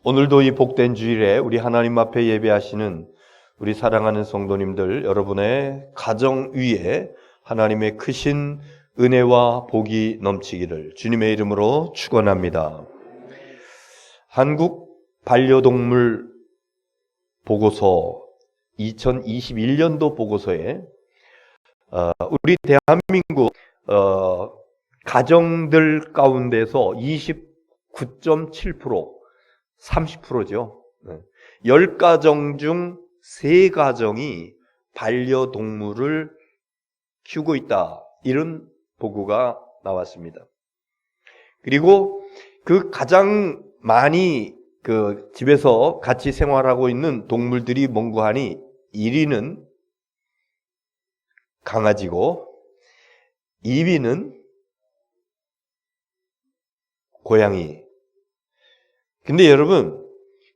오늘도 이 복된 주일에 우리 하나님 앞에 예배하시는 우리 사랑하는 성도님들, 여러분의 가정 위에 하나님의 크신 은혜와 복이 넘치기를 주님의 이름으로 축원합니다. 한국 반려동물 보고서 2021년도 보고서에 우리 대한민국 가정들 가운데서 29.7%, 30%죠. 10가정 중 3가정이 반려동물을 키우고 있다. 이런 보고가 나왔습니다. 그리고 그 가장 많이 집에서 같이 생활하고 있는 동물들이 뭔고 하니 1위는 강아지고 2위는 고양이. 근데 여러분,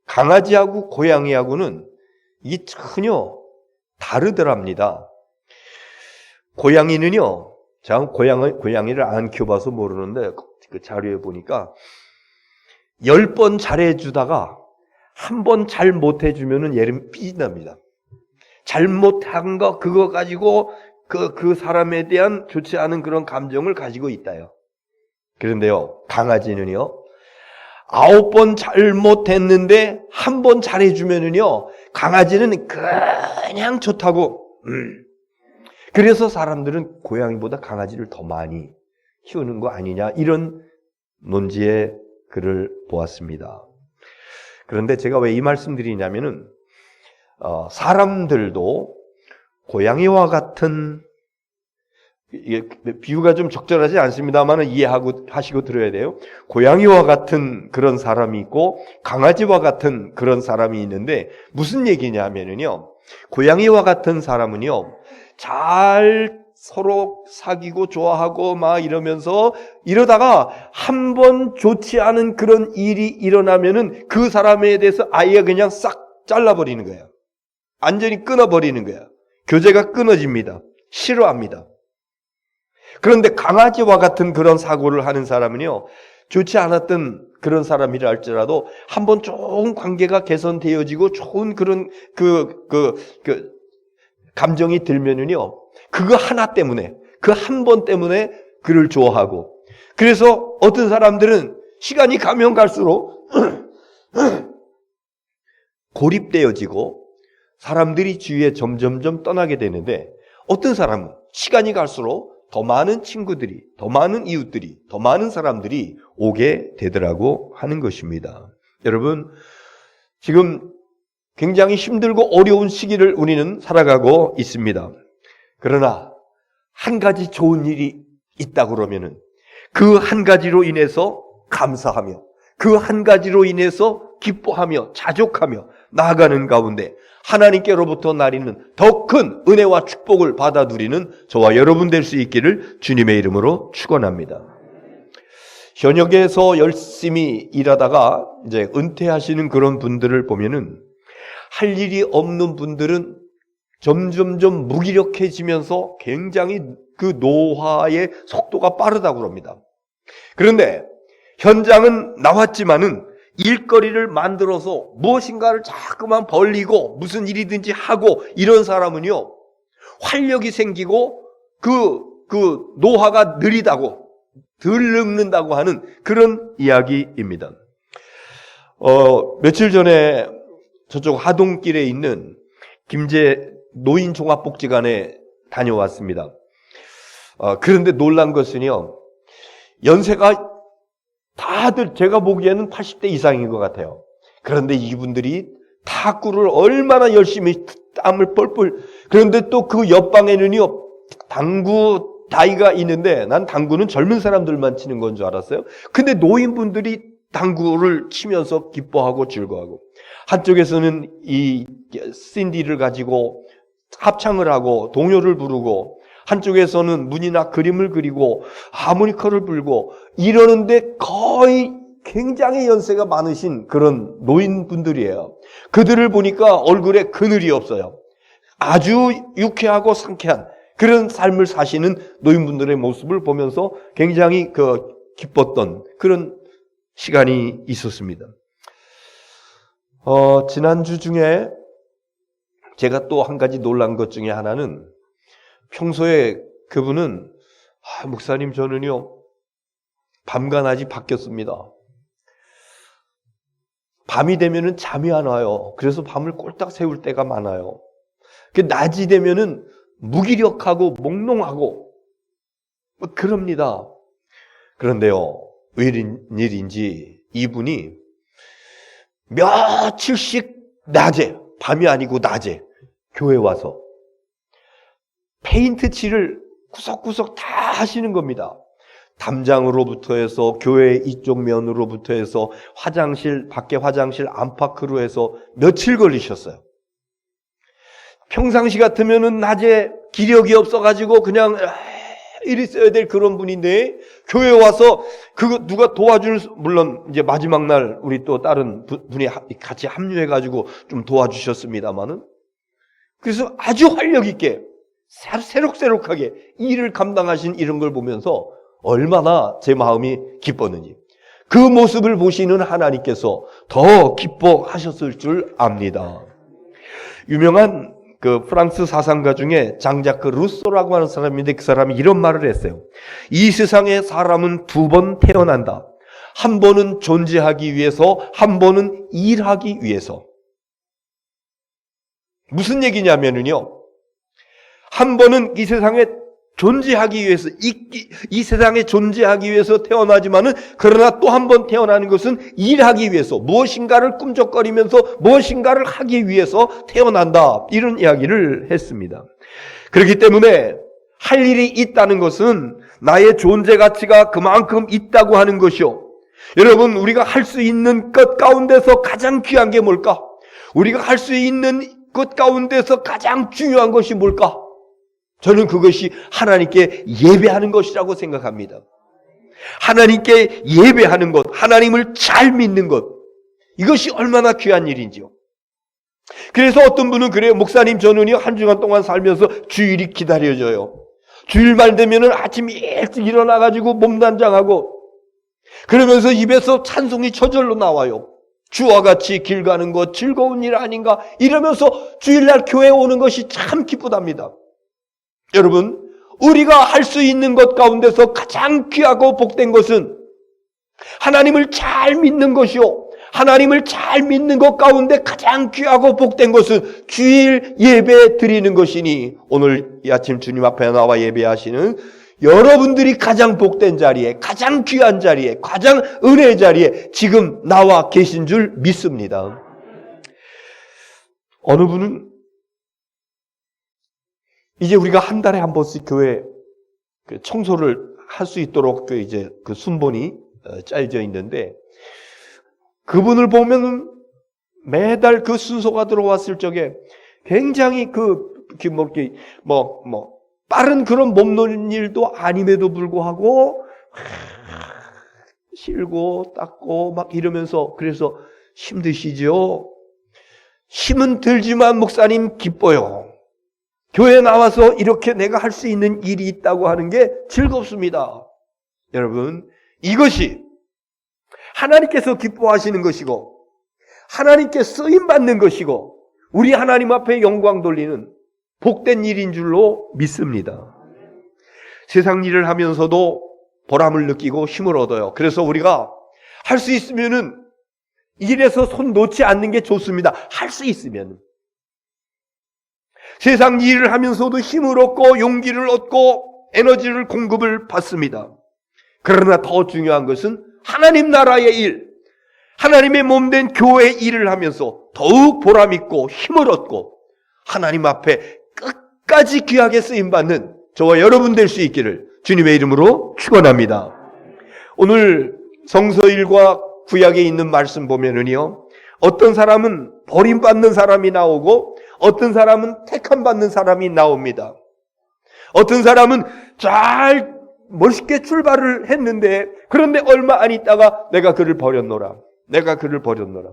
강아지하고 고양이하고는 이게 전혀 다르더랍니다. 고양이는요, 제가 고양이를 안 키워봐서 모르는데 그 자료에 보니까 10번 잘해주다가 한 번 잘 못해주면은 얘는 삐진답니다. 잘못한 거 그거 가지고 그 사람에 대한 좋지 않은 그런 감정을 가지고 있다요. 그런데요, 강아지는요, 9번 잘못했는데 한 번 잘해주면은요, 강아지는 그냥 좋다고. 그래서 사람들은 고양이보다 강아지를 더 많이 키우는 거 아니냐, 이런 논지의 글을 보았습니다. 그런데 제가 왜 이 말씀 드리냐면은 사람들도 고양이와 같은, 이게 비유가 좀 적절하지 않습니다만 하시고 들어야 돼요. 고양이와 같은 그런 사람이 있고 강아지와 같은 그런 사람이 있는데, 무슨 얘기냐면은요, 고양이와 같은 사람은요, 잘 서로 사귀고 좋아하고 막 이러다가 한 번 좋지 않은 그런 일이 일어나면은 그 사람에 대해서 아예 그냥 싹 잘라버리는 거예요. 완전히 끊어버리는 거예요. 교제가 끊어집니다. 싫어합니다. 그런데 강아지와 같은 그런 사고를 하는 사람은요, 좋지 않았던 그런 사람이라 할지라도 한번 좋은 관계가 개선되어지고 좋은 그런 감정이 들면은요, 그거 하나 때문에, 그 한 번 때문에 그를 좋아하고, 그래서 어떤 사람들은 시간이 가면 갈수록 고립되어지고 사람들이 주위에 점점점 떠나게 되는데, 어떤 사람은 시간이 갈수록 더 많은 친구들이, 더 많은 이웃들이, 더 많은 사람들이 오게 되더라고 하는 것입니다. 여러분, 지금 굉장히 힘들고 어려운 시기를 우리는 살아가고 있습니다. 그러나 한 가지 좋은 일이 있다 그러면은 그 한 가지로 인해서 감사하며, 그 한 가지로 인해서 기뻐하며 자족하며 나아가는 가운데 하나님께로부터 나리는 더 큰 은혜와 축복을 받아 누리는 저와 여러분 될 수 있기를 주님의 이름으로 축원합니다. 현역에서 열심히 일하다가 이제 은퇴하시는 그런 분들을 보면은 할 일이 없는 분들은 점점점 무기력해지면서 굉장히 그 노화의 속도가 빠르다고 합니다. 그런데 현장은 나왔지만은 일거리를 만들어서 무엇인가를 자꾸만 벌리고 무슨 일이든지 하고 이런 사람은요, 활력이 생기고 그 노화가 느리다고, 덜 늙는다고 하는 그런 이야기입니다. 며칠 전에 저쪽 하동길에 있는 김제 노인종합복지관에 다녀왔습니다. 그런데 놀란 것은요, 연세가 다들 제가 보기에는 80대 이상인 것 같아요. 그런데 이분들이 탁구를 얼마나 열심히 땀을 뻘뻘, 그런데 또 그 옆방에는요, 당구 다이가 있는데 난 당구는 젊은 사람들만 치는 건 줄 알았어요. 근데 노인분들이 당구를 치면서 기뻐하고 즐거워하고, 한쪽에서는 이 신디를 가지고 합창을 하고 동요를 부르고, 한쪽에서는 문이나 그림을 그리고 하모니카를 불고 이러는데 거의 굉장히 연세가 많으신 그런 노인분들이에요. 그들을 보니까 얼굴에 그늘이 없어요. 아주 유쾌하고 상쾌한 그런 삶을 사시는 노인분들의 모습을 보면서 굉장히 기뻤던 그런 시간이 있었습니다. 지난주 중에 제가 또 한 가지 놀란 것 중에 하나는 평소에 그분은 목사님 저는요 밤과 낮이 바뀌었습니다. 밤이 되면은 잠이 안 와요. 그래서 밤을 꼴딱 새울 때가 많아요. 낮이 되면은 무기력하고 몽롱하고 그럽니다. 그런데요, 웬일인지 이분이 며칠씩 낮에, 밤이 아니고 낮에 교회 와서 페인트 칠을 구석구석 다 하시는 겁니다. 담장으로부터 해서 교회 이쪽 면으로부터 해서 화장실, 밖에 화장실 안팎으로 해서 며칠 걸리셨어요. 평상시 같으면은 낮에 기력이 없어가지고 그냥 이리 써야 될 그런 분인데 교회 와서 그거 누가 도와주는, 물론 이제 마지막 날 우리 또 다른 분이 같이 합류해가지고 좀 도와주셨습니다만은, 그래서 아주 활력 있게 새록새록하게 일을 감당하신 이런 걸 보면서 얼마나 제 마음이 기뻤는지, 그 모습을 보시는 하나님께서 더 기뻐하셨을 줄 압니다. 유명한 그 프랑스 사상가 중에 장자크 루소라고 하는 사람인데, 그 사람이 이런 말을 했어요. 이 세상에 사람은 두 번 태어난다. 한 번은 존재하기 위해서, 한 번은 일하기 위해서. 무슨 얘기냐면요, 한 번은 이 세상에 존재하기 위해서, 이 세상에 존재하기 위해서 태어나지만은, 그러나 또 한 번 태어나는 것은 일하기 위해서, 무엇인가를 꿈쩍거리면서 무엇인가를 하기 위해서 태어난다, 이런 이야기를 했습니다. 그렇기 때문에 할 일이 있다는 것은 나의 존재 가치가 그만큼 있다고 하는 것이요, 여러분, 우리가 할 수 있는 것 가운데서 가장 귀한 게 뭘까? 우리가 할 수 있는 것 가운데서 가장 중요한 것이 뭘까? 저는 그것이 하나님께 예배하는 것이라고 생각합니다. 하나님께 예배하는 것, 하나님을 잘 믿는 것, 이것이 얼마나 귀한 일인지요. 그래서 어떤 분은 그래요. 목사님, 저는요 한 주간 동안 살면서 주일이 기다려져요. 주일만 되면은 아침 일찍 일어나가지고 몸단장하고 그러면서 입에서 찬송이 저절로 나와요. 주와 같이 길 가는 것 즐거운 일 아닌가, 이러면서 주일날 교회 오는 것이 참 기쁘답니다. 여러분, 우리가 할 수 있는 것 가운데서 가장 귀하고 복된 것은 하나님을 잘 믿는 것이요, 하나님을 잘 믿는 것 가운데 가장 귀하고 복된 것은 주일 예배 드리는 것이니, 오늘 이 아침 주님 앞에 나와 예배하시는 여러분들이 가장 복된 자리에, 가장 귀한 자리에, 가장 은혜의 자리에 지금 나와 계신 줄 믿습니다. 어느 분은 이제 우리가 한 달에 한 번씩 교회 청소를 할 수 있도록 이제 그 순번이 짜여져 있는데, 그분을 보면은 매달 그 순서가 들어왔을 적에 굉장히 빠른 그런 몸노는 일도 아님에도 불구하고 실고 닦고 막 이러면서, 그래서 힘드시죠? 힘은 들지만 목사님 기뻐요. 교회 나와서 이렇게 내가 할 수 있는 일이 있다고 하는 게 즐겁습니다. 여러분, 이것이 하나님께서 기뻐하시는 것이고 하나님께 쓰임받는 것이고 우리 하나님 앞에 영광 돌리는 복된 일인 줄로 믿습니다. 세상 일을 하면서도 보람을 느끼고 힘을 얻어요. 그래서 우리가 할 수 있으면은 일에서 손 놓지 않는 게 좋습니다. 할 수 있으면. 세상 일을 하면서도 힘을 얻고 용기를 얻고 에너지를 공급을 받습니다. 그러나 더 중요한 것은 하나님 나라의 일, 하나님의 몸된 교회의 일을 하면서 더욱 보람있고 힘을 얻고 하나님 앞에 끝까지 귀하게 쓰임받는 저와 여러분 될 수 있기를 주님의 이름으로 축원합니다. 오늘 성서일과 구약에 있는 말씀 보면은요, 어떤 사람은 버림받는 사람이 나오고 어떤 사람은 택함받는 사람이 나옵니다. 어떤 사람은 잘 멋있게 출발을 했는데, 그런데 얼마 안 있다가 내가 그를 버렸노라. 내가 그를 버렸노라.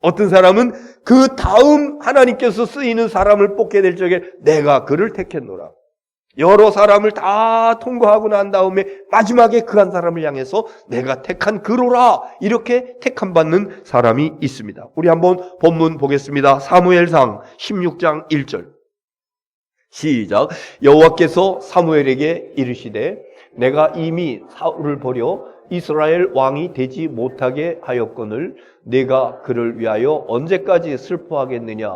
어떤 사람은 그 다음 하나님께서 쓰이는 사람을 뽑게 될 적에 내가 그를 택했노라. 여러 사람을 다 통과하고 난 다음에 마지막에 그 한 사람을 향해서 내가 택한 그로라, 이렇게 택함받는 사람이 있습니다. 우리 한번 본문 보겠습니다. 사무엘상 16장 1절 시작. 여호와께서 사무엘에게 이르시되 내가 이미 사울을 버려 이스라엘 왕이 되지 못하게 하였거늘 내가 그를 위하여 언제까지 슬퍼하겠느냐.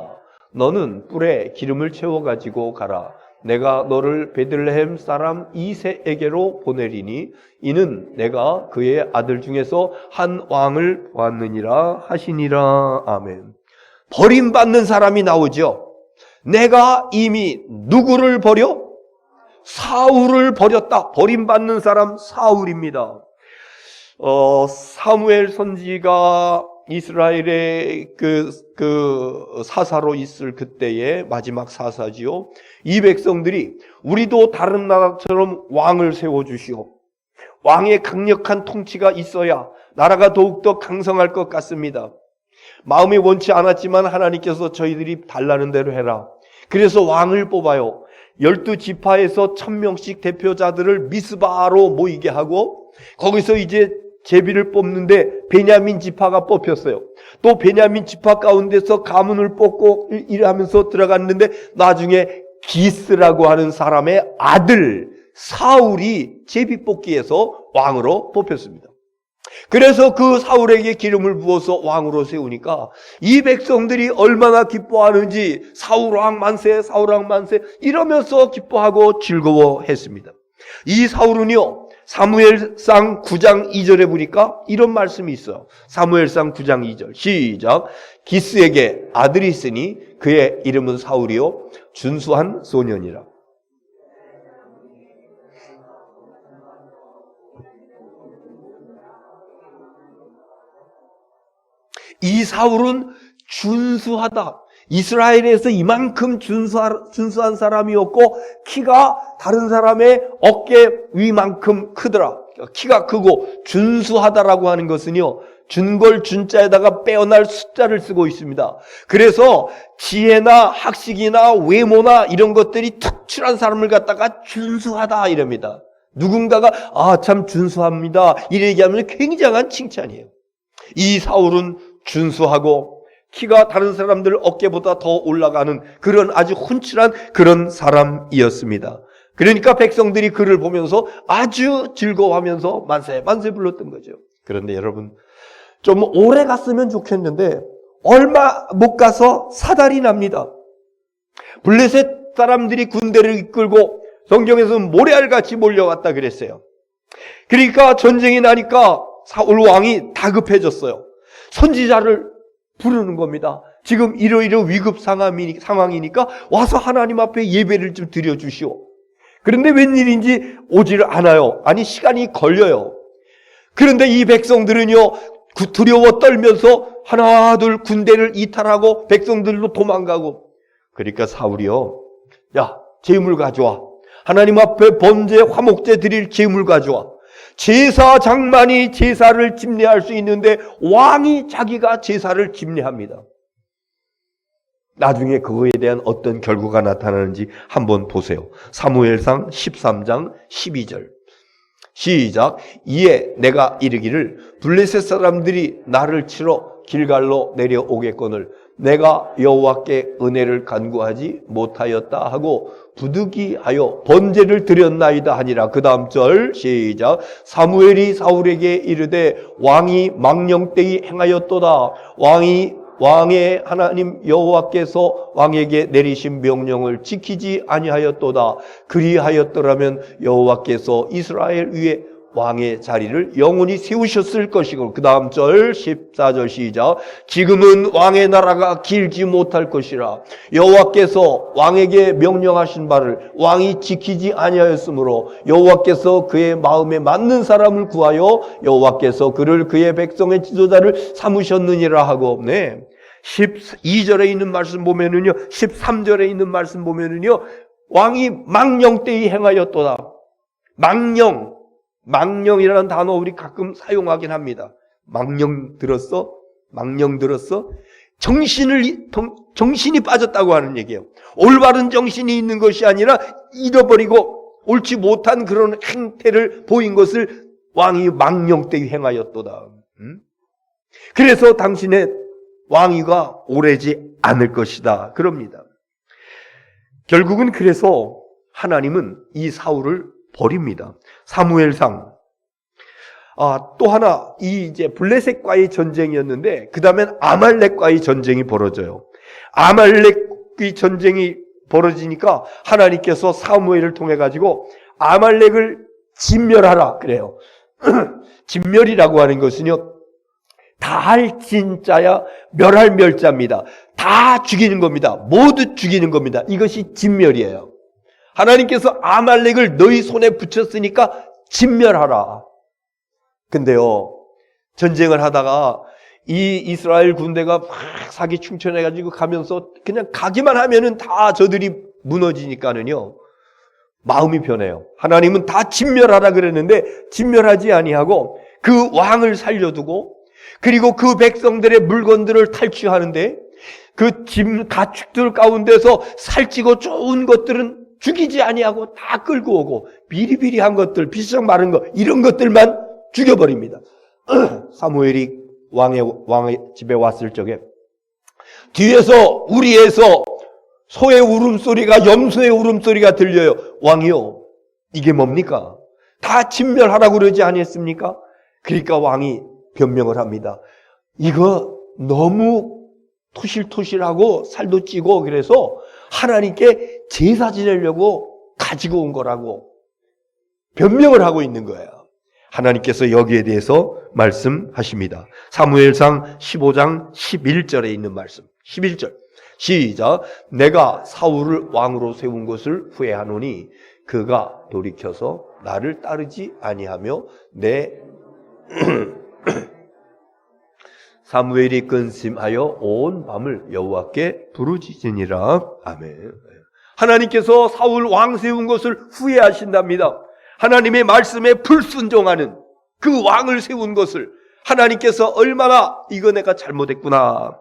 너는 뿔에 기름을 채워가지고 가라. 내가 너를 베들레헴 사람 이새에게로 보내리니 이는 내가 그의 아들 중에서 한 왕을 보았느니라 하시니라. 아멘. 버림받는 사람이 나오죠. 내가 이미 누구를 버려? 사울을 버렸다. 버림받는 사람 사울입니다. 사무엘 선지가 이스라엘의 그 사사로 있을 그때의 마지막 사사지요. 이 백성들이 우리도 다른 나라처럼 왕을 세워주시오. 왕의 강력한 통치가 있어야 나라가 더욱더 강성할 것 같습니다. 마음이 원치 않았지만 하나님께서 저희들이 달라는 대로 해라. 그래서 왕을 뽑아요. 12지파에서 1000명씩 대표자들을 미스바로 모이게 하고 거기서 이제 제비를 뽑는데 베냐민 지파가 뽑혔어요. 또 베냐민 지파 가운데서 가문을 뽑고 일하면서 들어갔는데 나중에 기스라고 하는 사람의 아들 사울이 제비 뽑기에서 왕으로 뽑혔습니다. 그래서 그 사울에게 기름을 부어서 왕으로 세우니까 이 백성들이 얼마나 기뻐하는지 사울왕 만세, 사울왕 만세 이러면서 기뻐하고 즐거워했습니다. 이 사울은요, 사무엘상 9장 2절에 보니까 이런 말씀이 있어요. 사무엘상 9장 2절 시작. 기스에게 아들이 있으니 그의 이름은 사울이요 준수한 소년이라. 이 사울은 준수하다. 이스라엘에서 이만큼 준수한 사람이었고 키가 다른 사람의 어깨 위만큼 크더라. 키가 크고 준수하다라고 하는 것은요, 준걸 준자에다가 빼어날 숫자를 쓰고 있습니다. 그래서 지혜나 학식이나 외모나 이런 것들이 특출한 사람을 갖다가 준수하다 이럽니다. 누군가가 참 준수합니다 이렇게 얘기하면 굉장한 칭찬이에요. 이 사울은 준수하고 키가 다른 사람들 어깨보다 더 올라가는 그런 아주 훤칠한 그런 사람이었습니다. 그러니까 백성들이 그를 보면서 아주 즐거워하면서 만세 만세 불렀던 거죠. 그런데 여러분, 좀 오래 갔으면 좋겠는데 얼마 못 가서 사달이 납니다. 블레셋 사람들이 군대를 이끌고 성경에서는 모래알같이 몰려왔다 그랬어요. 그러니까 전쟁이 나니까 사울 왕이 다급해졌어요. 선지자를 부르는 겁니다. 지금 이러이러 위급 상황이니까 와서 하나님 앞에 예배를 좀 드려주시오. 그런데 웬일인지 오지를 않아요. 아니 시간이 걸려요. 그런데 이 백성들은요 두려워 떨면서 하나 둘 군대를 이탈하고 백성들로 도망가고. 그러니까 사울이요, 야 제물 가져와. 하나님 앞에 번제 화목제 드릴 제물 가져와. 제사 장만이 제사를 집례할 수 있는데 왕이 자기가 제사를 집례합니다. 나중에 그거에 대한 어떤 결과가 나타나는지 한번 보세요. 사무엘상 13장 12절 시작. 이에 내가 이르기를 블레셋 사람들이 나를 치러 길갈로 내려오겠거늘 내가 여호와께 은혜를 간구하지 못하였다 하고 부득이하여 번제를 드렸나이다 하니라. 그 다음 절 시작. 사무엘이 사울에게 이르되 왕이 망령되이 행하였도다. 왕의 하나님 여호와께서 왕에게 내리신 명령을 지키지 아니하였도다. 그리하였더라면 여호와께서 이스라엘 위에 왕의 자리를 영원히 세우셨을 것이고. 그 다음 절 14절 시작. 지금은 왕의 나라가 길지 못할 것이라. 여호와께서 왕에게 명령하신 바를 왕이 지키지 아니하였으므로 여호와께서 그의 마음에 맞는 사람을 구하여 여호와께서 그를 그의 백성의 지도자를 삼으셨느니라 하고. 네, 12절에 있는 말씀 보면은요, 13절에 있는 말씀 보면은요, 왕이 망령되이 행하였도다. 망령이라는 단어 우리 가끔 사용하긴 합니다. 망령 들었어? 정신이 빠졌다고 하는 얘기예요. 올바른 정신이 있는 것이 아니라 잃어버리고 옳지 못한 그런 행태를 보인 것을 왕이 망령되이 행하였도다. 그래서 당신의 왕위가 오래지 않을 것이다. 그럽니다. 결국은 그래서 하나님은 이 사울을 버립니다. 사무엘상 또 하나 이제 블레셋과의 전쟁이었는데 그 다음엔 아말렉과의 전쟁이 벌어져요. 아말렉의 전쟁이 벌어지니까 하나님께서 사무엘을 통해 가지고 아말렉을 진멸하라 그래요. 진멸이라고 하는 것은요, 다할 진짜야 멸할 멸자입니다. 다 죽이는 겁니다. 모두 죽이는 겁니다. 이것이 진멸이에요. 하나님께서 아말렉을 너희 손에 붙였으니까 진멸하라. 근데요, 전쟁을 하다가 이 이스라엘 군대가 막 사기 충천해가지고 가면서 그냥 가기만 하면은 다 저들이 무너지니까는요, 마음이 변해요. 하나님은 다 진멸하라 그랬는데 진멸하지 아니하고 그 왕을 살려두고 그리고 그 백성들의 물건들을 탈취하는데 그 짐 가축들 가운데서 살찌고 좋은 것들은 죽이지 아니하고 다 끌고 오고 비리비리한 것들, 비석 마른 것 이런 것들만 죽여버립니다. 사무엘이 왕의 집에 왔을 적에 뒤에서 우리에서 소의 울음소리가 염소의 울음소리가 들려요. 왕이요, 이게 뭡니까? 다 진멸하라고 그러지 아니했습니까? 그러니까 왕이 변명을 합니다. 이거 너무 토실토실하고 살도 찌고 그래서 하나님께 제사 지내려고 가지고 온 거라고 변명을 하고 있는 거예요. 하나님께서 여기에 대해서 말씀하십니다. 사무엘상 15장 11절에 있는 말씀. 11절 시작. 내가 사울을 왕으로 세운 것을 후회하노니 그가 돌이켜서 나를 따르지 아니하며 내 사무엘이 근심하여 온 밤을 여호와께 부르짖으니라. 아멘. 하나님께서 사울 왕 세운 것을 후회하신답니다. 하나님의 말씀에 불순종하는 그 왕을 세운 것을 하나님께서 얼마나 이거 내가 잘못했구나.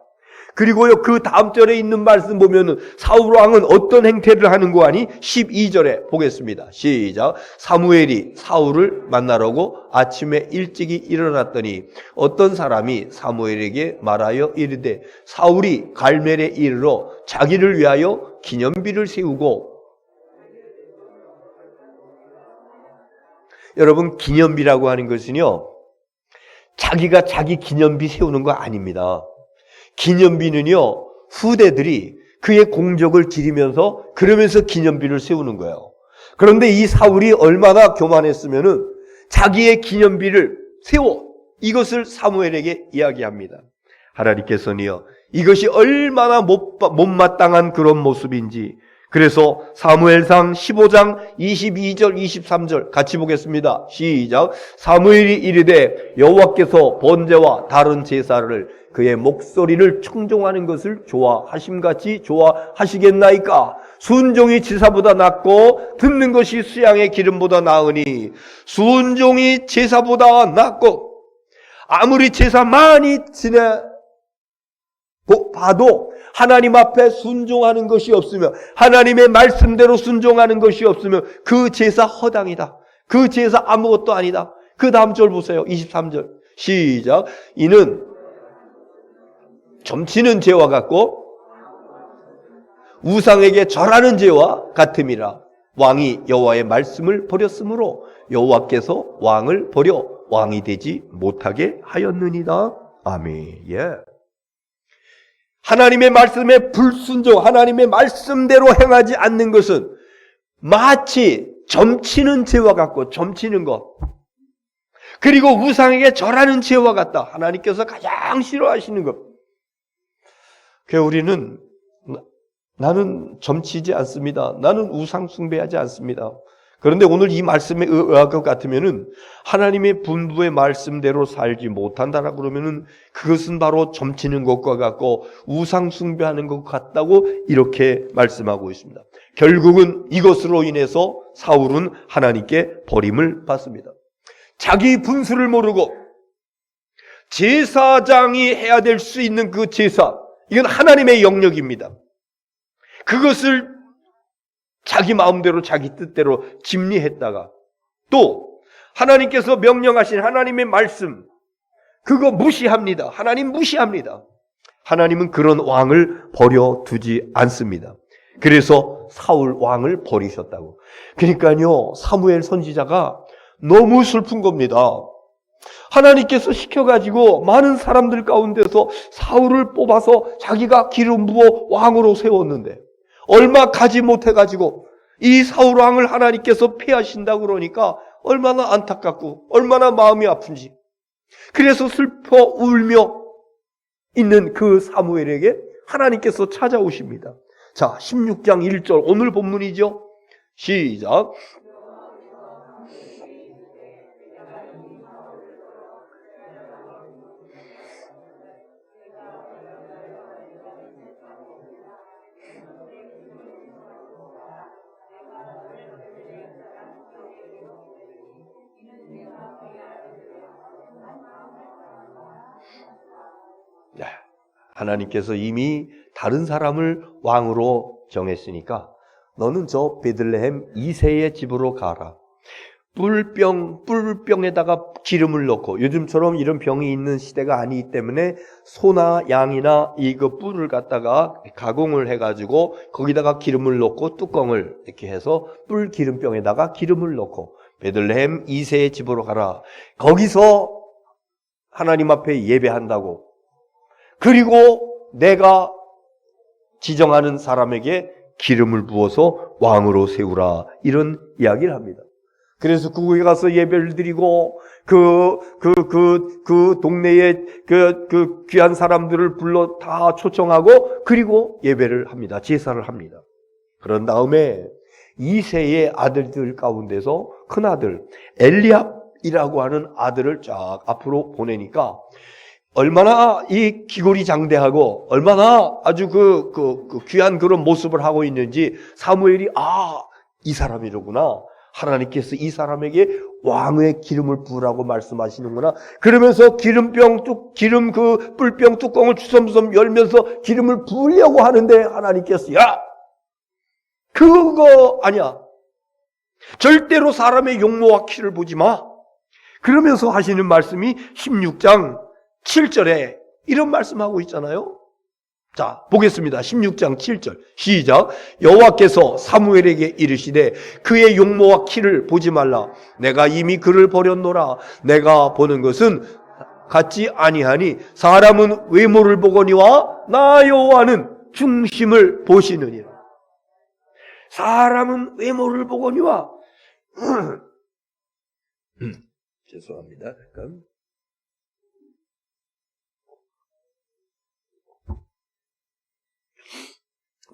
그리고요, 그 다음 절에 있는 말씀 보면은 사울 왕은 어떤 행태를 하는 거 아니? 12절에 보겠습니다. 시작. 사무엘이 사울을 만나려고 아침에 일찍이 일어났더니 어떤 사람이 사무엘에게 말하여 이르되 사울이 갈멜에 이르러 자기를 위하여 기념비를 세우고. 여러분, 기념비라고 하는 것은요, 자기가 자기 기념비 세우는 거 아닙니다. 기념비는요, 후대들이 그의 공적을 기리면서 그러면서 기념비를 세우는 거예요. 그런데 이 사울이 얼마나 교만했으면은 자기의 기념비를 세워 이것을 사무엘에게 이야기합니다. 하나님께서는요, 이것이 얼마나 못마땅한 그런 모습인지. 그래서 사무엘상 15장 22절 23절 같이 보겠습니다. 시작. 사무엘이 이르되 여호와께서 번제와 다른 제사를 그의 목소리를 청종하는 것을 좋아하심같이 좋아하시겠나이까? 순종이 지사보다 낫고 듣는 것이 수양의 기름보다 나으니 순종이 제사보다 낫고 아무리 제사 많이 봐도 하나님 앞에 순종하는 것이 없으면, 하나님의 말씀대로 순종하는 것이 없으면 그 제사 허당이다. 그 제사 아무것도 아니다. 그 다음 절 보세요. 23절 시작. 이는 점치는 죄와 같고 우상에게 절하는 죄와 같음이라. 왕이 여호와의 말씀을 버렸으므로 여호와께서 왕을 버려 왕이 되지 못하게 하였느니라. 아멘. 예. 하나님의 말씀에 불순종, 하나님의 말씀대로 행하지 않는 것은 마치 점치는 죄와 같고, 점치는 것, 그리고 우상에게 절하는 죄와 같다. 하나님께서 가장 싫어하시는 것. 그래서 우리는 나는 점치지 않습니다. 나는 우상 숭배하지 않습니다. 그런데 오늘 이 말씀에 의할 것 같으면은 하나님의 분부의 말씀대로 살지 못한다라고 그러면은 그것은 바로 점치는 것과 같고 우상 숭배하는 것 같다고 이렇게 말씀하고 있습니다. 결국은 이것으로 인해서 사울은 하나님께 버림을 받습니다. 자기 분수를 모르고 제사장이 해야 될 수 있는 그 제사, 이건 하나님의 영역입니다. 그것을 자기 마음대로 자기 뜻대로 집리했다가 또 하나님께서 명령하신 하나님의 말씀 그거 무시합니다. 하나님 무시합니다. 하나님은 그런 왕을 버려두지 않습니다. 그래서 사울 왕을 버리셨다고. 그러니까요, 사무엘 선지자가 너무 슬픈 겁니다. 하나님께서 시켜가지고 많은 사람들 가운데서 사울을 뽑아서 자기가 기름 부어 왕으로 세웠는데 얼마 가지 못해가지고 이 사울 왕을 하나님께서 패하신다고 그러니까 얼마나 안타깝고 얼마나 마음이 아픈지. 그래서 슬퍼 울며 있는 그 사무엘에게 하나님께서 찾아오십니다. 자, 16장 1절 오늘 본문이죠. 시작. 하나님께서 이미 다른 사람을 왕으로 정했으니까 너는 저 베들레헴 이새의 집으로 가라. 뿔병에다가 기름을 넣고, 요즘처럼 이런 병이 있는 시대가 아니기 때문에 소나 양이나 이거 뿔을 갖다가 가공을 해가지고 거기다가 기름을 넣고 뚜껑을 이렇게 해서 뿔 기름병에다가 기름을 넣고 베들레헴 이새의 집으로 가라. 거기서 하나님 앞에 예배한다고. 그리고 내가 지정하는 사람에게 기름을 부어서 왕으로 세우라. 이런 이야기를 합니다. 그래서 그곳에 가서 예배를 드리고 그 동네에 그 귀한 사람들을 불러 다 초청하고 그리고 예배를 합니다. 제사를 합니다. 그런 다음에 이새의 아들들 가운데서 큰 아들 엘리압이라고 하는 아들을 쫙 앞으로 보내니까 얼마나 이 기골이 장대하고 얼마나 아주 그 귀한 그런 모습을 하고 있는지 사무엘이 이 사람이로구나. 하나님께서 이 사람에게 왕의 기름을 부으라고 말씀하시는구나. 그러면서 기름 그 뿔병 뚜껑을 주섬주섬 열면서 기름을 부으려고 하는데 하나님께서 야! 그거 아니야. 절대로 사람의 용모와 키를 보지 마. 그러면서 하시는 말씀이 16장 7절에 이런 말씀하고 있잖아요. 자, 보겠습니다. 16장 7절 시작. 여호와께서 사무엘에게 이르시되 그의 용모와 키를 보지 말라. 내가 이미 그를 버렸노라. 내가 보는 것은 같지 아니하니 사람은 외모를 보거니와 나 여호와는 중심을 보시느니라. 사람은 외모를 보거니와 죄송합니다. 잠깐.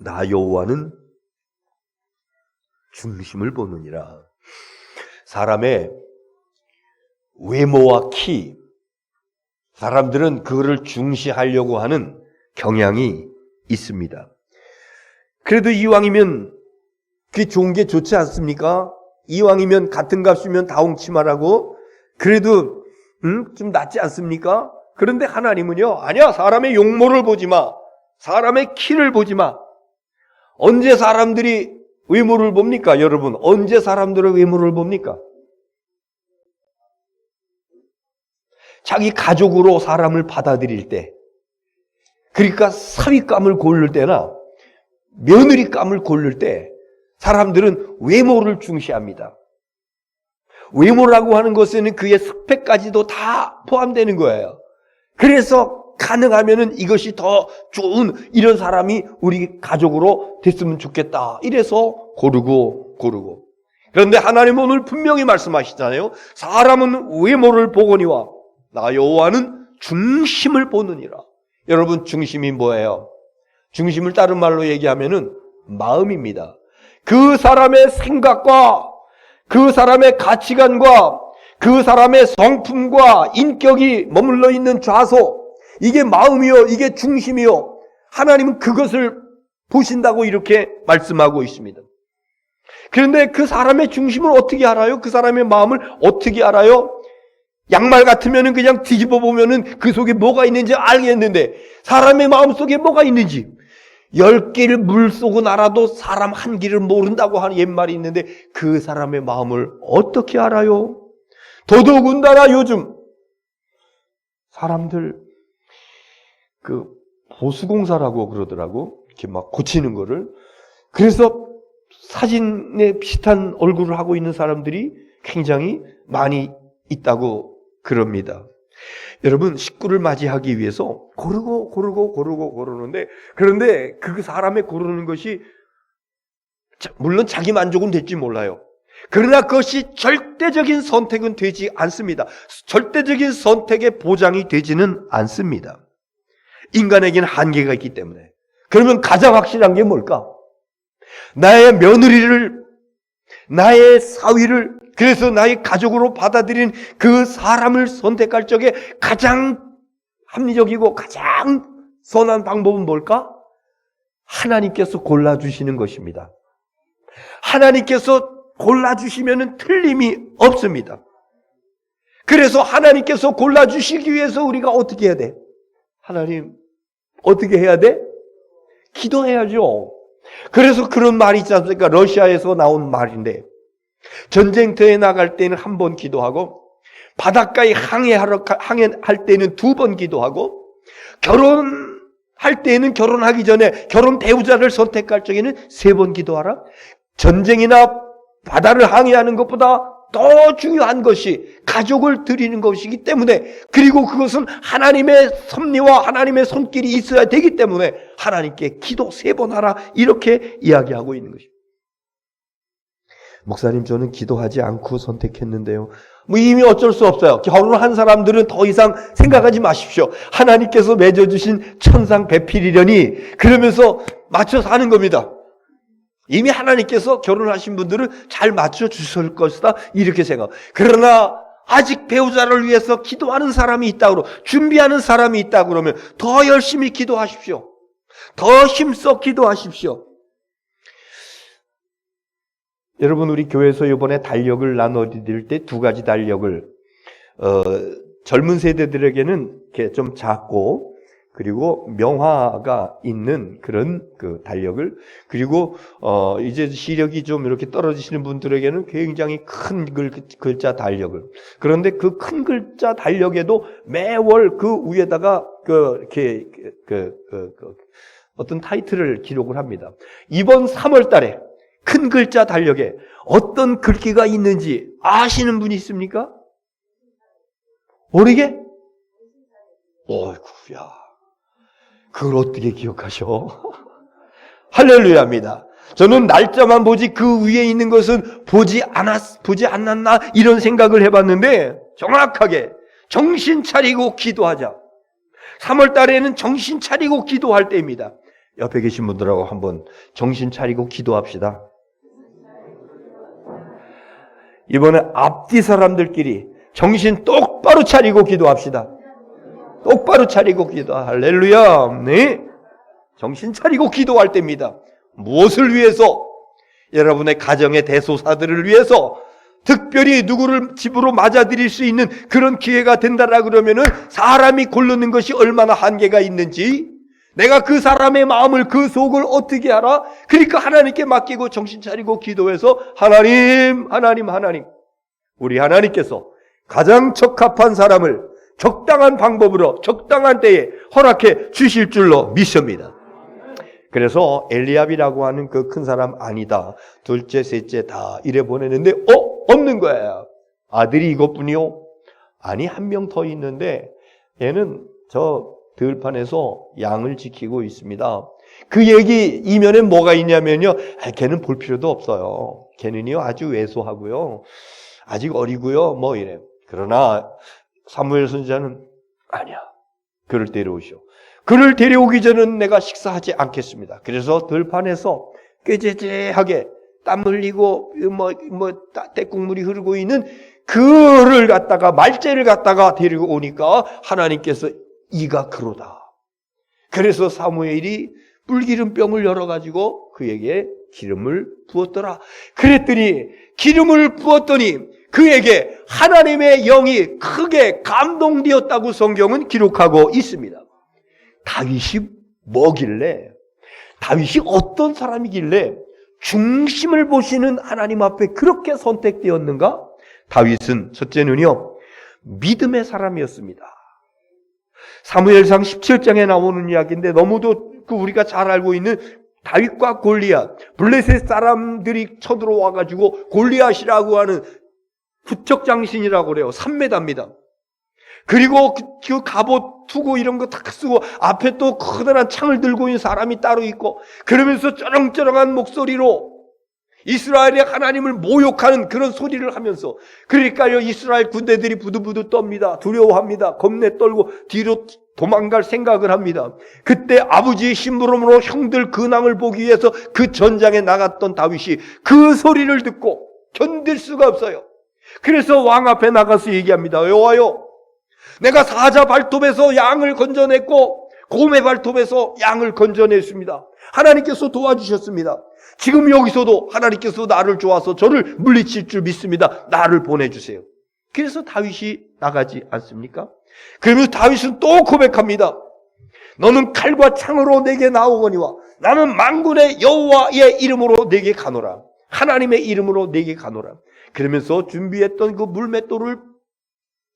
나 여호와는 중심을 보느니라. 사람의 외모와 키, 사람들은 그거를 중시하려고 하는 경향이 있습니다. 그래도 이왕이면 그게 좋은 게 좋지 않습니까? 이왕이면 같은 값이면 다홍치마라고 그래도 좀 낫지 않습니까? 그런데 하나님은요, 아니야, 사람의 용모를 보지 마. 사람의 키를 보지 마. 언제 사람들이 외모를 봅니까? 여러분, 언제 사람들의 외모를 봅니까? 자기 가족으로 사람을 받아들일 때, 그러니까 사위감을 고를 때나 며느리감을 고를 때 사람들은 외모를 중시합니다. 외모라고 하는 것에는 그의 스펙까지도 다 포함되는 거예요. 그래서 가능하면은 이것이 더 좋은 이런 사람이 우리 가족으로 됐으면 좋겠다. 이래서 고르고. 그런데 하나님은 오늘 분명히 말씀하시잖아요. 사람은 외모를 보거니와 나 여호와는 중심을 보느니라. 여러분, 중심이 뭐예요? 중심을 다른 말로 얘기하면은 마음입니다. 그 사람의 생각과 그 사람의 가치관과 그 사람의 성품과 인격이 머물러 있는 좌소, 이게 마음이요, 이게 중심이요. 하나님은 그것을 보신다고 이렇게 말씀하고 있습니다. 그런데 그 사람의 중심을 어떻게 알아요? 그 사람의 마음을 어떻게 알아요? 양말 같으면 그냥 뒤집어 보면은 그 속에 뭐가 있는지 알겠는데 사람의 마음 속에 뭐가 있는지 10개를 물 쏘고 날아도 사람 한 길을 모른다고 하는 옛말이 있는데 그 사람의 마음을 어떻게 알아요? 더더군다나 요즘 사람들 그 보수공사라고 그러더라고. 이렇게 막 고치는 거를. 그래서 사진에 비슷한 얼굴을 하고 있는 사람들이 굉장히 많이 있다고 그럽니다. 여러분, 식구를 맞이하기 위해서 고르는데, 그런데 그 사람의 고르는 것이 물론 자기 만족은 될지 몰라요. 그러나 그것이 절대적인 선택은 되지 않습니다. 절대적인 선택의 보장이 되지는 않습니다. 인간에게는 한계가 있기 때문에. 그러면 가장 확실한 게 뭘까? 나의 며느리를, 나의 사위를, 그래서 나의 가족으로 받아들인 그 사람을 선택할 적에 가장 합리적이고 가장 선한 방법은 뭘까? 하나님께서 골라주시는 것입니다. 하나님께서 골라주시면 틀림이 없습니다. 그래서 하나님께서 골라주시기 위해서 우리가 어떻게 해야 돼? 하나님, 어떻게 해야 돼? 기도해야죠. 그래서 그런 말이 있지 않습니까? 러시아에서 나온 말인데, 전쟁터에 나갈 때는 한 번 기도하고, 바닷가에 항해할 때는 2번 기도하고, 결혼할 때는 결혼하기 전에 결혼 배우자를 선택할 적에는 3번 기도하라. 전쟁이나 바다를 항해하는 것보다 더 중요한 것이 가족을 드리는 것이기 때문에, 그리고 그것은 하나님의 섭리와 하나님의 손길이 있어야 되기 때문에 하나님께 기도 3번 하라, 이렇게 이야기하고 있는 것입니다. 목사님, 저는 기도하지 않고 선택했는데요. 이미 어쩔 수 없어요. 결혼한 사람들은 더 이상 생각하지 마십시오. 하나님께서 맺어주신 천상 배필이려니 그러면서 맞춰서 하는 겁니다. 이미 하나님께서 결혼하신 분들은 잘 맞춰주실 것이다, 이렇게 생각. 그러나 아직 배우자를 위해서 기도하는 사람이 있다고, 준비하는 사람이 있다고 그러면 더 열심히 기도하십시오. 더 힘써 기도하십시오. 여러분, 우리 교회에서 이번에 달력을 나눠드릴 때 2가지 달력을 젊은 세대들에게는 이렇게 좀 작고, 그리고 명화가 있는 그런 그 달력을, 그리고 이제 시력이 좀 이렇게 떨어지시는 분들에게는 굉장히 큰 글자 달력을. 그런데 그 큰 글자 달력에도 매월 그 위에다가 이렇게 어떤 타이틀을 기록을 합니다. 이번 3월 달에 큰 글자 달력에 어떤 글귀가 있는지 아시는 분이 있습니까? 모르게? 어이구야. 그걸 어떻게 기억하셔? 할렐루야입니다. 저는 날짜만 보지 그 위에 있는 것은 보지 않았나 이런 생각을 해봤는데, 정확하게 정신 차리고 기도하자. 3월 달에는 정신 차리고 기도할 때입니다. 옆에 계신 분들하고 한번 정신 차리고 기도합시다. 이번에 앞뒤 사람들끼리 정신 똑바로 차리고 기도합시다. 똑바로 차리고 기도. 할렐루야. 네. 정신 차리고 기도할 때입니다. 무엇을 위해서? 여러분의 가정의 대소사들을 위해서, 특별히 누구를 집으로 맞아들일 수 있는 그런 기회가 된다라 그러면은 사람이 고르는 것이 얼마나 한계가 있는지, 내가 그 사람의 마음을, 그 속을 어떻게 알아? 그러니까 하나님께 맡기고 정신 차리고 기도해서 하나님, 우리 하나님께서 가장 적합한 사람을 적당한 방법으로 적당한 때에 허락해 주실 줄로 믿습니다. 그래서 엘리압이라고 하는 그 큰 사람 아니다, 둘째 셋째 다 이래 보내는데 없는 거예요. 아들이 이것뿐이요? 아니, 한 명 더 있는데 얘는 저 들판에서 양을 지키고 있습니다. 그 얘기 이면에 뭐가 있냐면요, 걔는 볼 필요도 없어요. 걔는요 아주 왜소하고요, 아직 어리고요, 뭐 이래. 그러나 사무엘 선지자는 아니야, 그를 데려오시오. 그를 데려오기 전은 내가 식사하지 않겠습니다. 그래서 들판에서 꾀죄죄하게 땀 흘리고 떼국물이 흐르고 있는 그를 갖다가, 말째를 갖다가 데리고 오니까 하나님께서 이가 그로다. 그래서 사무엘이 뿔기름병을 열어가지고 그에게 기름을 부었더라. 그랬더니 기름을 부었더니 그에게 하나님의 영이 크게 감동되었다고 성경은 기록하고 있습니다. 다윗이 뭐길래, 다윗이 어떤 사람이길래 중심을 보시는 하나님 앞에 그렇게 선택되었는가? 다윗은 첫째는요, 믿음의 사람이었습니다. 사무엘상 17장에 나오는 이야기인데 너무도 우리가 잘 알고 있는 다윗과 골리앗, 블레셋 사람들이 쳐들어와가지고 골리앗이라고 하는 부척장신이라고 그래요. 3m입니다. 그리고 그 갑옷 투구 이런 거 다 쓰고 앞에 또 커다란 창을 들고 있는 사람이 따로 있고, 그러면서 쩌렁쩌렁한 목소리로 이스라엘의 하나님을 모욕하는 그런 소리를 하면서, 그러니까요 이스라엘 군대들이 부두부두 떱니다. 두려워합니다. 겁내 떨고 뒤로 도망갈 생각을 합니다. 그때 아버지의 심부름으로 형들 근황을 보기 위해서 그 전장에 나갔던 다윗이 그 소리를 듣고 견딜 수가 없어요. 그래서 왕 앞에 나가서 얘기합니다. 여호와여, 내가 사자 발톱에서 양을 건져냈고 곰의 발톱에서 양을 건져냈습니다. 하나님께서 도와주셨습니다. 지금 여기서도 하나님께서 나를 좋아서 저를 물리칠 줄 믿습니다. 나를 보내주세요. 그래서 다윗이 나가지 않습니까? 그러면서 다윗은 또 고백합니다. 너는 칼과 창으로 내게 나오거니와 나는 만군의 여호와의 이름으로 내게 가노라. 하나님의 이름으로 내게 가노라. 그러면서 준비했던 그 물맷돌을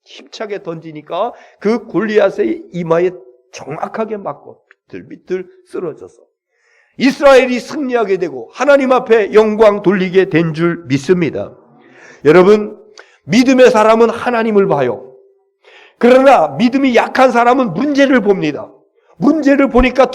힘차게 던지니까 그 골리앗의 이마에 정확하게 맞고 비틀비틀 쓰러져서 이스라엘이 승리하게 되고 하나님 앞에 영광 돌리게 된 줄 믿습니다. 여러분, 믿음의 사람은 하나님을 봐요. 그러나 믿음이 약한 사람은 문제를 봅니다. 문제를 보니까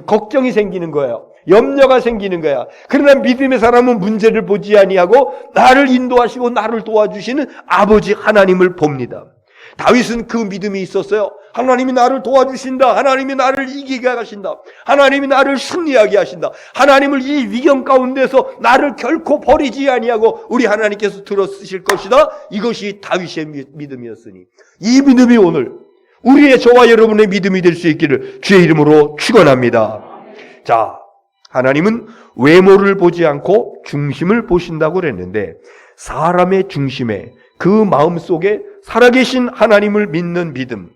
걱정이 생기는 거예요. 염려가 생기는 거야. 그러나 믿음의 사람은 문제를 보지 아니하고 나를 인도하시고 나를 도와주시는 아버지 하나님을 봅니다. 다윗은 그 믿음이 있었어요. 하나님이 나를 도와주신다. 하나님이 나를 이기게 하신다. 하나님이 나를 승리하게 하신다. 하나님을 이 위경 가운데서 나를 결코 버리지 아니하고 우리 하나님께서 들어쓰실 것이다. 이것이 다윗의 믿음이었으니 이 믿음이 오늘 우리의 저와 여러분의 믿음이 될 수 있기를 주의 이름으로 축원합니다. 자, 하나님은 외모를 보지 않고 중심을 보신다고 그랬는데, 사람의 중심에 그 마음속에 살아계신 하나님을 믿는 믿음,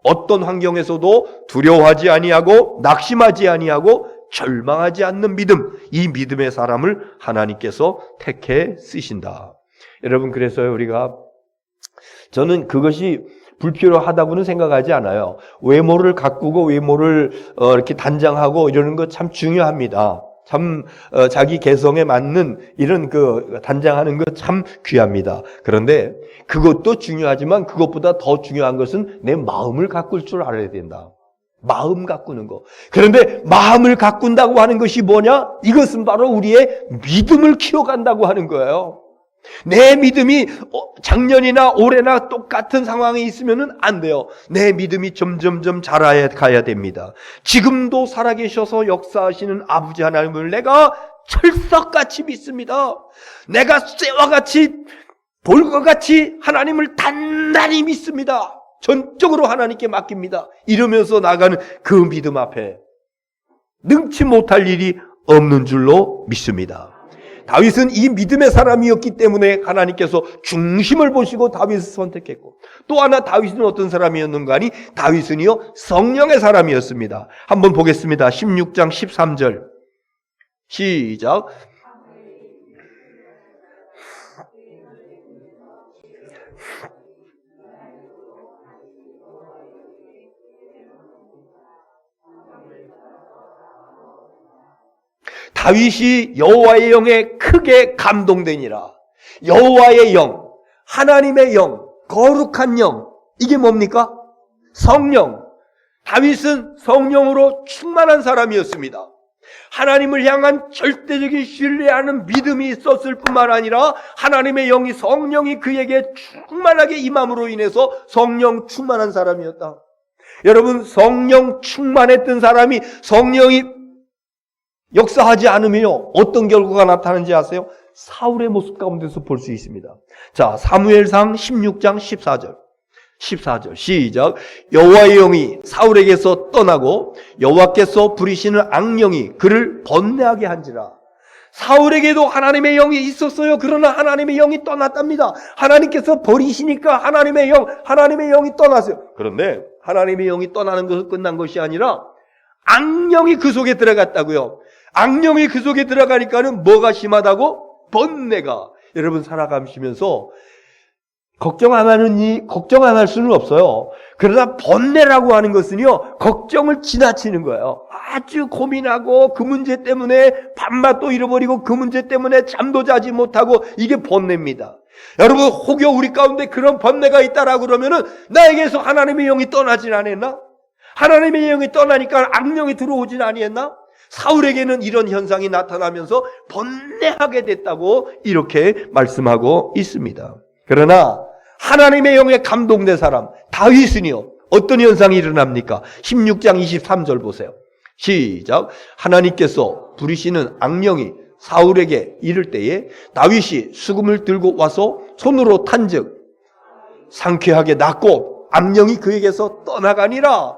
어떤 환경에서도 두려워하지 아니하고 낙심하지 아니하고 절망하지 않는 믿음, 이 믿음의 사람을 하나님께서 택해 쓰신다. 여러분, 그래서요 저는 그것이 불필요하다고는 생각하지 않아요. 외모를 가꾸고 외모를 이렇게 단장하고 이러는 거 참 중요합니다. 참 자기 개성에 맞는 이런 그 단장하는 거 참 귀합니다. 그런데 그것도 중요하지만 그것보다 더 중요한 것은 내 마음을 가꿀 줄 알아야 된다. 마음 가꾸는 거. 그런데 마음을 가꾼다고 하는 것이 뭐냐? 이것은 바로 우리의 믿음을 키워간다고 하는 거예요. 내 믿음이 작년이나 올해나 똑같은 상황에 있으면 안 돼요. 내 믿음이 점점점 자라야 가야 됩니다. 지금도 살아계셔서 역사하시는 아버지 하나님을 내가 철석같이 믿습니다. 내가 쇠와 같이 돌과 같이 하나님을 단단히 믿습니다. 전적으로 하나님께 맡깁니다. 이러면서 나가는 그 믿음 앞에 능치 못할 일이 없는 줄로 믿습니다. 다윗은 이 믿음의 사람이었기 때문에 하나님께서 중심을 보시고 다윗을 선택했고, 또 하나 다윗은 어떤 사람이었는가 하니 다윗은요 성령의 사람이었습니다. 한번 보겠습니다. 16장 13절 시작. 다윗이 여호와의 영에 크게 감동되니라. 여호와의 영, 하나님의 영, 거룩한 영, 이게 뭡니까? 성령. 다윗은 성령으로 충만한 사람이었습니다. 하나님을 향한 절대적인 신뢰하는 믿음이 있었을 뿐만 아니라 하나님의 영이, 성령이 그에게 충만하게 임함으로 인해서 성령 충만한 사람이었다. 여러분, 성령 충만했던 사람이 성령이 역사하지 않으면요 어떤 결과가 나타나는지 아세요? 사울의 모습 가운데서 볼 수 있습니다. 자, 사무엘상 16장 14절 시작. 여호와의 영이 사울에게서 떠나고 여호와께서 부리시는 악령이 그를 번뇌하게 한지라. 사울에게도 하나님의 영이 있었어요. 그러나 하나님의 영이 떠났답니다. 하나님께서 버리시니까 하나님의 영이 떠났어요. 그런데 하나님의 영이 떠나는 것은 끝난 것이 아니라 악령이 그 속에 들어갔다고요. 악령이 그 속에 들어가니까는 뭐가 심하다고? 번뇌가. 여러분 살아가시면서 걱정 안 할 수는 없어요. 그러나 번뇌라고 하는 것은요, 걱정을 지나치는 거예요. 아주 고민하고 그 문제 때문에 밤낮도 잃어버리고 그 문제 때문에 잠도 자지 못하고, 이게 번뇌입니다. 여러분 혹여 우리 가운데 그런 번뇌가 있다라고 그러면은 나에게서 하나님의 영이 떠나진 않았나? 하나님의 영이 떠나니까 악령이 들어오진 아니했나? 사울에게는 이런 현상이 나타나면서 번뇌하게 됐다고 이렇게 말씀하고 있습니다. 그러나 하나님의 영에 감동된 사람 다윗은요, 어떤 현상이 일어납니까? 16장 23절 보세요. 시작. 하나님께서 부리시는 악령이 사울에게 이를 때에 다윗이 수금을 들고 와서 손으로 탄즉 상쾌하게 낫고 악령이 그에게서 떠나가니라.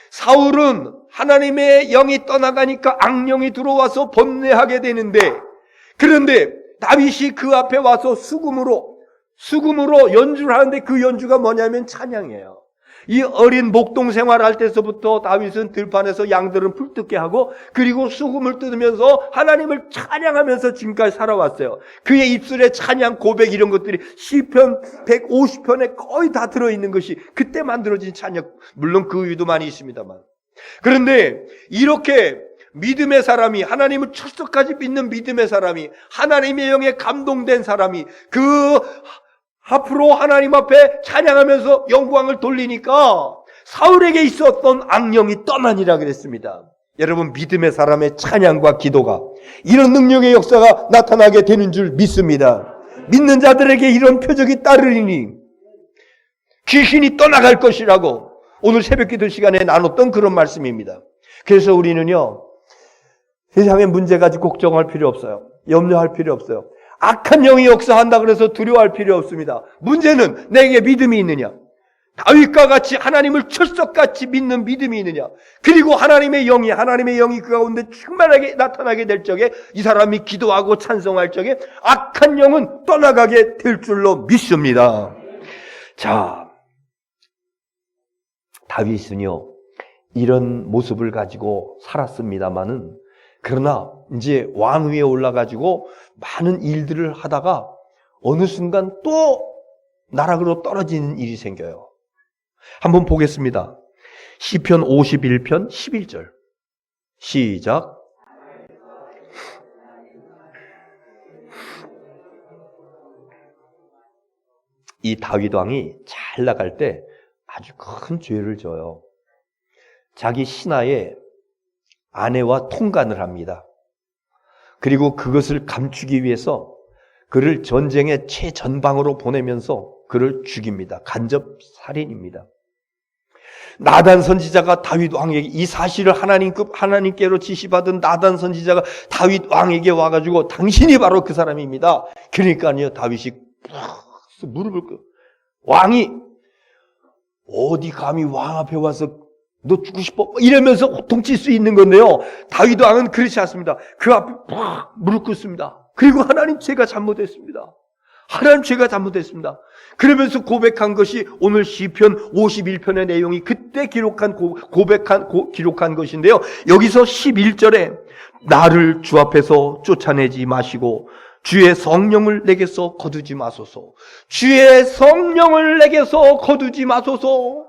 사울은 하나님의 영이 떠나가니까 악령이 들어와서 번뇌하게 되는데, 그런데 다윗이 그 앞에 와서 수금으로 연주를 하는데 그 연주가 뭐냐면 찬양이에요. 이 어린 목동 생활할 때서부터 다윗은 들판에서 양들은 풀뜯게 하고 그리고 수금을 뜯으면서 하나님을 찬양하면서 지금까지 살아왔어요. 그의 입술에 찬양, 고백 이런 것들이 시편 150편에 거의 다 들어있는 것이 그때 만들어진 찬양, 물론 그 이유도 많이 있습니다만. 그런데 이렇게 믿음의 사람이, 하나님을 철석까지 믿는 믿음의 사람이, 하나님의 영에 감동된 사람이 그 앞으로 하나님 앞에 찬양하면서 영광을 돌리니까 사울에게 있었던 악령이 떠나니라 그랬습니다. 여러분, 믿음의 사람의 찬양과 기도가 이런 능력의 역사가 나타나게 되는 줄 믿습니다. 믿는 자들에게 이런 표적이 따르리니 귀신이 떠나갈 것이라고 오늘 새벽기도 시간에 나눴던 그런 말씀입니다. 그래서 우리는요, 세상의 문제 가지고 걱정할 필요 없어요. 염려할 필요 없어요. 악한 영이 역사한다 그래서 두려워할 필요 없습니다. 문제는 내게 믿음이 있느냐, 다윗과 같이 하나님을 철석같이 믿는 믿음이 있느냐, 그리고 하나님의 영이 그 가운데 충만하게 나타나게 될 적에 이 사람이 기도하고 찬송할 적에 악한 영은 떠나가게 될 줄로 믿습니다. 자, 다윗은요 이런 모습을 가지고 살았습니다마는, 그러나 이제 왕 위에 올라가지고 많은 일들을 하다가 어느 순간 또 나락으로 떨어지는 일이 생겨요. 한번 보겠습니다. 시편 51편 11절 시작. 이 다윗 왕이 잘 나갈 때 아주 큰 죄를 져요. 자기 신하의 아내와 통간을 합니다. 그리고 그것을 감추기 위해서 그를 전쟁의 최전방으로 보내면서 그를 죽입니다. 간접 살인입니다. 나단 선지자가 다윗 왕에게, 이 사실을 하나님께로 지시받은 나단 선지자가 다윗 왕에게 와가지고 당신이 바로 그 사람입니다. 그러니까요, 다윗이 무릎을 꿇고, 왕이 어디 감히 왕 앞에 와서 너 죽고 싶어? 이러면서 호통칠 수 있는 건데요, 다윗 왕은 그렇지 않습니다. 그 앞에 무릎 꿇습니다. 그리고 하나님, 제가 잘못했습니다. 하나님, 제가 잘못했습니다. 그러면서 고백한 것이 오늘 시편 51편의 내용이 그때 기록한 기록한 것인데요, 여기서 11절에 나를 주 앞에서 쫓아내지 마시고 주의 성령을 내게서 거두지 마소서. 주의 성령을 내게서 거두지 마소서.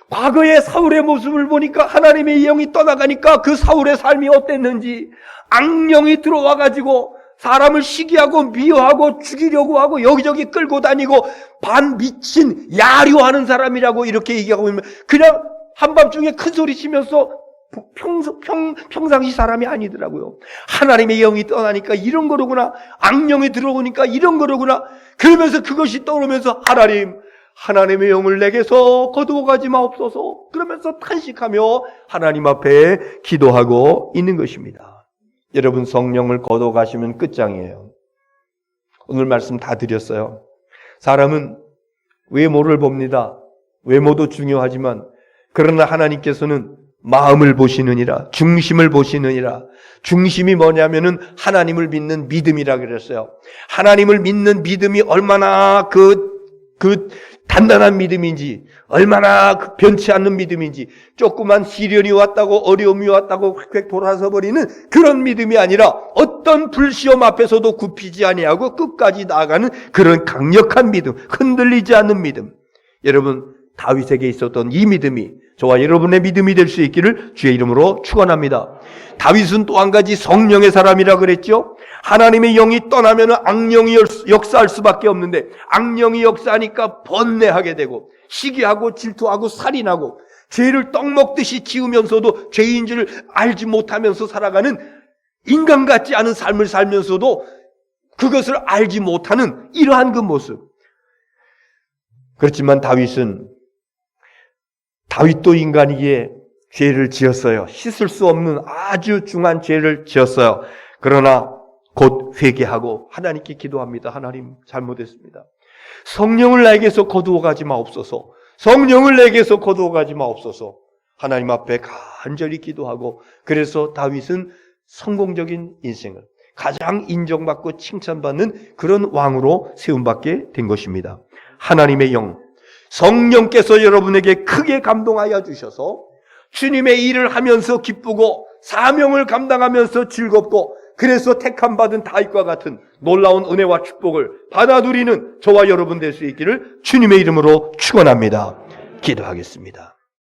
과거의 사울의 모습을 보니까 하나님의 영이 떠나가니까 그 사울의 삶이 어땠는지, 악령이 들어와가지고 사람을 시기하고 미워하고 죽이려고 하고 여기저기 끌고 다니고 반미친 야류하는 사람이라고 이렇게 얘기하고 있으면 그냥 한밤중에 큰 소리 치면서 평상시 사람이 아니더라고요. 하나님의 영이 떠나니까 이런 거로구나, 악령이 들어오니까 이런 거로구나, 그러면서 그것이 떠오르면서 하나님의 영을 내게서 거두어가지 마옵소서, 그러면서 탄식하며 하나님 앞에 기도하고 있는 것입니다. 여러분, 성령을 거둬가시면 끝장이에요. 오늘 말씀 다 드렸어요. 사람은 외모를 봅니다. 외모도 중요하지만 그러나 하나님께서는 마음을 보시느니라, 중심을 보시느니라. 중심이 뭐냐면은 하나님을 믿는 믿음이라 그랬어요. 하나님을 믿는 믿음이 얼마나 그 단단한 믿음인지, 얼마나 변치 않는 믿음인지, 조그만 시련이 왔다고, 어려움이 왔다고 휙휙 돌아서 버리는 그런 믿음이 아니라 어떤 불시험 앞에서도 굽히지 아니하고 끝까지 나아가는 그런 강력한 믿음, 흔들리지 않는 믿음. 여러분, 다윗에게 있었던 이 믿음이 저와 여러분의 믿음이 될 수 있기를 주의 이름으로 축원합니다. 다윗은 또 한 가지 성령의 사람이라 그랬죠. 하나님의 영이 떠나면 악령이 역사할 수밖에 없는데, 악령이 역사하니까 번뇌하게 되고 시기하고 질투하고 살인하고 죄를 떡 먹듯이 지으면서도 죄인 줄 알지 못하면서 살아가는, 인간 같지 않은 삶을 살면서도 그것을 알지 못하는 이러한 그 모습. 그렇지만 다윗도 인간이기에 죄를 지었어요. 씻을 수 없는 아주 중한 죄를 지었어요. 그러나 곧 회개하고 하나님께 기도합니다. 하나님, 잘못했습니다. 성령을 나에게서 거두어 가지 마옵소서. 성령을 내게서 거두어 가지 마옵소서. 하나님 앞에 간절히 기도하고, 그래서 다윗은 성공적인 인생을, 가장 인정받고 칭찬받는 그런 왕으로 세움받게 된 것입니다. 하나님의 영, 성령께서 여러분에게 크게 감동하여 주셔서 주님의 일을 하면서 기쁘고 사명을 감당하면서 즐겁고, 그래서 택함받은 다윗과 같은 놀라운 은혜와 축복을 받아 누리는 저와 여러분 될 수 있기를 주님의 이름으로 축원합니다. 기도하겠습니다.